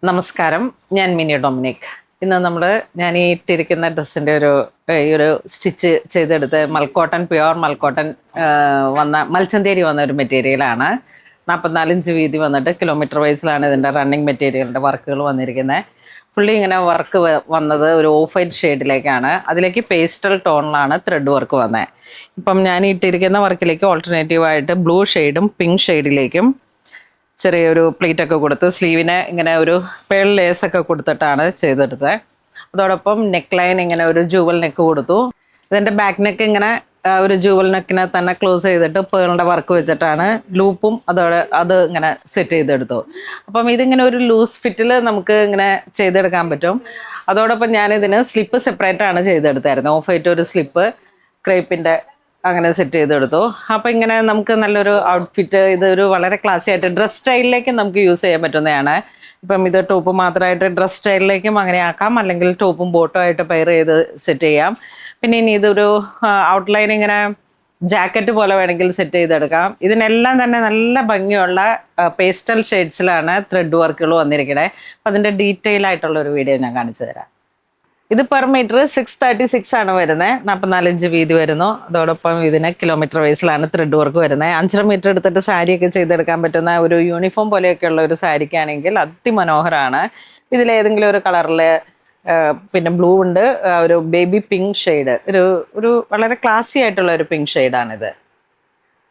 നമസ്കാരം, ഞാൻ mini Dominic. ഇന്ന് ഞാൻ ഈ ഇട്ടിരിക്കുന്ന ഡ്രസ്സിൻ്റെ ഒരു സ്റ്റിച്ച് ചെയ്തെടുത്ത് പ്യുവർ മൽക്കോട്ടൺ മൽച്ചന്തേരി വന്ന ഒരു മെറ്റീരിയലാണ്. 44 ഇഞ്ച് വീതി വന്നിട്ട് കിലോമീറ്റർ വൈസിലാണ് ഇതിൻ്റെ റണ്ണിങ് മെറ്റീരിയലിൻ്റെ വർക്കുകൾ വന്നിരിക്കുന്നത്. പുള്ളി ഇങ്ങനെ വർക്ക് വന്നത് ഒരു ഓഫ് വൈറ്റ് ഷെയ്ഡിലേക്കാണ്. അതിലേക്ക് പേസ്റ്റൽ ടോണിലാണ് ത്രെഡ് വർക്ക് വന്നത്. ഇപ്പം ഞാൻ ഇട്ടിരിക്കുന്ന വർക്കിലേക്ക് ഓൾട്ടർനേറ്റീവായിട്ട് ബ്ലൂ ഷെയ്ഡും പിങ്ക് ഷെയ്ഡിലേക്കും ചെറിയൊരു പ്ലീറ്റൊക്കെ കൊടുത്ത് സ്ലീവിനെ ഇങ്ങനെ ഒരു പേൾ ലേസൊക്കെ കൊടുത്തിട്ടാണ് ചെയ്തെടുത്തത്. അതോടൊപ്പം നെക്ക് ലൈൻ ഇങ്ങനെ ഒരു ജൂവൽ നെക്ക് കൊടുത്തു. ഇതിൻ്റെ ബാക്ക് നെക്ക് ഇങ്ങനെ ഒരു ജൂവൽ നെക്കിനെ തന്നെ ക്ലോസ് ചെയ്തിട്ട് പേളിൻ്റെ വർക്ക് വെച്ചിട്ടാണ് ലൂപ്പും അത് ഇങ്ങനെ സെറ്റ് ചെയ്തെടുത്തു. അപ്പം ഇതിങ്ങനെ ഒരു ലൂസ് ഫിറ്റിൽ നമുക്ക് ഇങ്ങനെ ചെയ്തെടുക്കാൻ പറ്റും. അതോടൊപ്പം ഞാനിതിന് സ്ലിപ്പ് സെപ്പറേറ്റ് ആണ് ചെയ്തെടുത്തായിരുന്നു. ഓഫ് ആയിട്ട് ഒരു സ്ലിപ്പ് ക്രേപ്പിൻ്റെ അങ്ങനെ സെറ്റ് ചെയ്തെടുത്തു. അപ്പം ഇങ്ങനെ നമുക്ക് നല്ലൊരു ഔട്ട്ഫിറ്റ്, ഇതൊരു വളരെ ക്ലാസി ആയിട്ട് ഡ്രസ് സ്റ്റൈലിലേക്ക് നമുക്ക് യൂസ് ചെയ്യാൻ പറ്റുന്നതാണ്. ഇപ്പം ഇത് ടോപ്പ് മാത്രമായിട്ട് ഡ്രസ് സ്റ്റൈലിലേക്കും അങ്ങനെ ആക്കാം, അല്ലെങ്കിൽ ടോപ്പും ബോട്ടും ആയിട്ട് പെയർ ചെയ്ത് സെറ്റ് ചെയ്യാം. പിന്നെ ഇനി ഇതൊരു ഔട്ട്ലൈൻ ഇങ്ങനെ ജാക്കറ്റ് പോലെ വേണമെങ്കിൽ സെറ്റ് ചെയ്തെടുക്കാം. ഇതിനെല്ലാം തന്നെ നല്ല ഭംഗിയുള്ള പേസ്റ്റൽ ഷെയ്ഡ്സിലാണ് ത്രെഡ് വർക്കുകൾ വന്നിരിക്കുന്നത്. അപ്പം അതിൻ്റെ ഡീറ്റെയിൽ ആയിട്ടുള്ള ഒരു വീഡിയോ ഞാൻ കാണിച്ചു തരാം. ഇത് പെർ മീറ്റർ 636 ആണ് വരുന്നത്. 44 ഇഞ്ച് വീതി വരുന്നു. അതോടൊപ്പം ഇതിന് കിലോമീറ്റർ വൈസിലാണ് ത്രെഡ് വർക്ക് വരുന്നത്. 5.5 മീറ്റർ എടുത്തിട്ട് സാരിയൊക്കെ ചെയ്തെടുക്കാൻ പറ്റുന്ന ഒരു യൂണിഫോം പോലെയൊക്കെയുള്ള ഒരു സാരിക്കാണെങ്കിൽ അതിമനോഹരമാണ്. ഇതിലേതെങ്കിലും ഒരു കളറിൽ പിന്നെ ബ്ലൂ ഉണ്ട്, ഒരു ബേബി പിങ്ക് ഷെയ്ഡ്, ഒരു വളരെ ക്ലാസി ആയിട്ടുള്ള ഒരു പിങ്ക് ഷെയ്ഡാണിത്.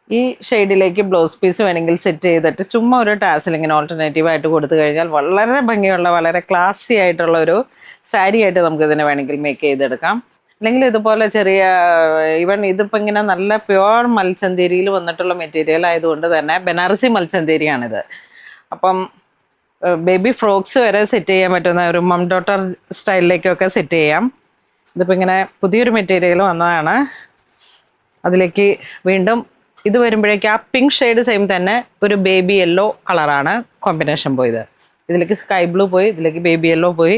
ഈ ഷെയ്ഡിലേക്ക് ബ്ലൗസ് പീസ് വേണമെങ്കിൽ സെറ്റ് ചെയ്തിട്ട് ചുമ്മാ ഒരു ടാസിൽ ഇങ്ങനെ ഓൾട്ടർനേറ്റീവ് ആയിട്ട് കൊടുത്തു കഴിഞ്ഞാൽ വളരെ ഭംഗിയുള്ള വളരെ ക്ലാസി ആയിട്ടുള്ള ഒരു സാരി ആയിട്ട് നമുക്ക് ഇതിനെ വേണമെങ്കിൽ മേക്ക് ചെയ്തെടുക്കാം. അല്ലെങ്കിൽ ഇതുപോലെ ഈവൻ ഇതിപ്പോൾ ഇങ്ങനെ നല്ല പ്യുവർ മൽച്ചന്തേരിയിൽ വന്നിട്ടുള്ള മെറ്റീരിയൽ ആയതുകൊണ്ട് തന്നെ ബനാറസി മൽച്ചന്തേരിയാണിത്. അപ്പം ബേബി ഫ്രോക്സ് വരെ സെറ്റ് ചെയ്യാൻ പറ്റുന്ന ഒരു മം ഡോട്ടർ സ്റ്റൈലിലേക്കൊക്കെ സെറ്റ് ചെയ്യാം. ഇതിപ്പോൾ ഇങ്ങനെ പുതിയൊരു മെറ്റീരിയൽ വന്നതാണ്. അതിലേക്ക് വീണ്ടും ഇത് വരുമ്പോഴേക്ക് ആ പിങ്ക് ഷെയ്ഡ് സെയിം തന്നെ ഒരു ബേബി യെല്ലോ കളറാണ് കോമ്പിനേഷൻ പോയത്. ഇതിലേക്ക് സ്കൈ ബ്ലൂ പോയി, ഇതിലേക്ക് ബേബി യെല്ലോ പോയി.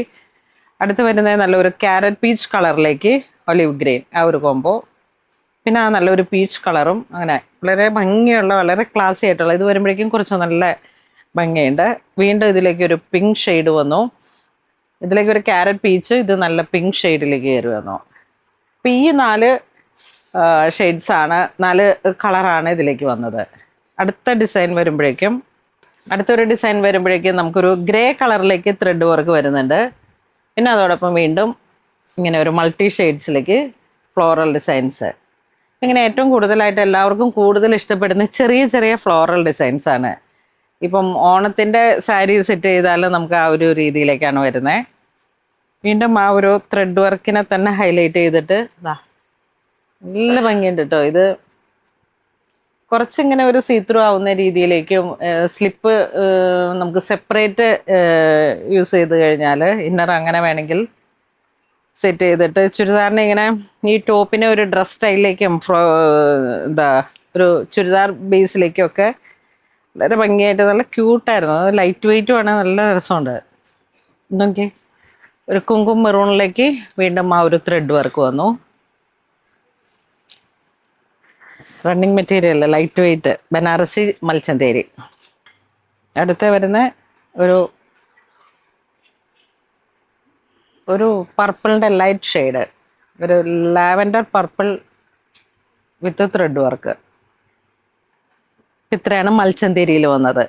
അടുത്ത് വരുന്നത് നല്ലൊരു ക്യാരറ്റ് പീച്ച് കളറിലേക്ക് ഒലിവ് ഗ്രീൻ, ആ ഒരു കോംബോ. പിന്നെ ആ നല്ലൊരു പീച്ച് കളറും, അങ്ങനെ വളരെ ഭംഗിയുള്ള വളരെ ക്ലാസി ആയിട്ടുള്ള ഇത് വരുമ്പോഴേക്കും കുറച്ച് നല്ല ഭംഗിയുണ്ട്. വീണ്ടും ഇതിലേക്ക് ഒരു പിങ്ക് ഷെയ്ഡ് വന്നു. ഇതിലേക്ക് ഒരു ക്യാരറ്റ് പീച്ച്, ഇത് നല്ല പിങ്ക് ഷെയ്ഡിലേക്ക് കയറി വന്നു. അപ്പം ഈ 4 ഷെയ്ഡ്സാണ്, 4 കളറാണ് ഇതിലേക്ക് വന്നത്. അടുത്തൊരു ഡിസൈൻ വരുമ്പോഴേക്കും നമുക്കൊരു ഗ്രേ കളറിലേക്ക് ത്രെഡ് വർക്ക് വരുന്നുണ്ട്. പിന്നെ അതോടൊപ്പം വീണ്ടും ഇങ്ങനെ ഒരു മൾട്ടി ഷെയ്ഡ്സിലേക്ക് ഫ്ലോറൽ ഡിസൈൻസ്. ഇങ്ങനെ ഏറ്റവും കൂടുതലായിട്ട് എല്ലാവർക്കും കൂടുതൽ ഇഷ്ടപ്പെടുന്ന ചെറിയ ചെറിയ ഫ്ലോറൽ ഡിസൈൻസാണ്. ഇപ്പം ഓണത്തിൻ്റെ സാരി സെറ്റ് ചെയ്താൽ നമുക്ക് ആ ഒരു രീതിയിലേക്കാണ് വരുന്നത്. വീണ്ടും ആ ഒരു ത്രെഡ് വർക്കിനെ തന്നെ ഹൈലൈറ്റ് ചെയ്തിട്ട് നല്ല ഭംഗിയുണ്ട് കേട്ടോ. ഇത് കുറച്ചിങ്ങനെ ഒരു സീത്രൂ ആവുന്ന രീതിയിലേക്കും സ്ലിപ്പ് നമുക്ക് സെപ്പറേറ്റ് യൂസ് ചെയ്ത് കഴിഞ്ഞാൽ ഇന്നർ അങ്ങനെ വേണമെങ്കിൽ സെറ്റ് ചെയ്തിട്ട് ചുരിദാറിനെ ഇങ്ങനെ ഈ ടോപ്പിനെ ഒരു ഡ്രസ് സ്റ്റൈലിലേക്കും ഒരു ചുരിദാർ ബേസിലേക്കൊക്കെ വളരെ ഭംഗിയായിട്ട് നല്ല ക്യൂട്ടായിരുന്നു. ലൈറ്റ് വെയ്റ്റും ആണ്, നല്ല രസമുണ്ട്. നോക്കി ഒരു കുങ്കും മെറൂണിലേക്ക് വീണ്ടും ആ ഒരു ത്രെഡ് വർക്ക് വന്നു. Running material light weight Banarasi Mulchanderi. അടുത്ത വരുന്ന ഒരു പർപ്പിളിൻ്റെ ലൈറ്റ് ഷെയ്ഡ്, ഒരു lavender purple with thread work. ഇത്രയാണ് മൽച്ചന്തേരിയിൽ വന്നത്.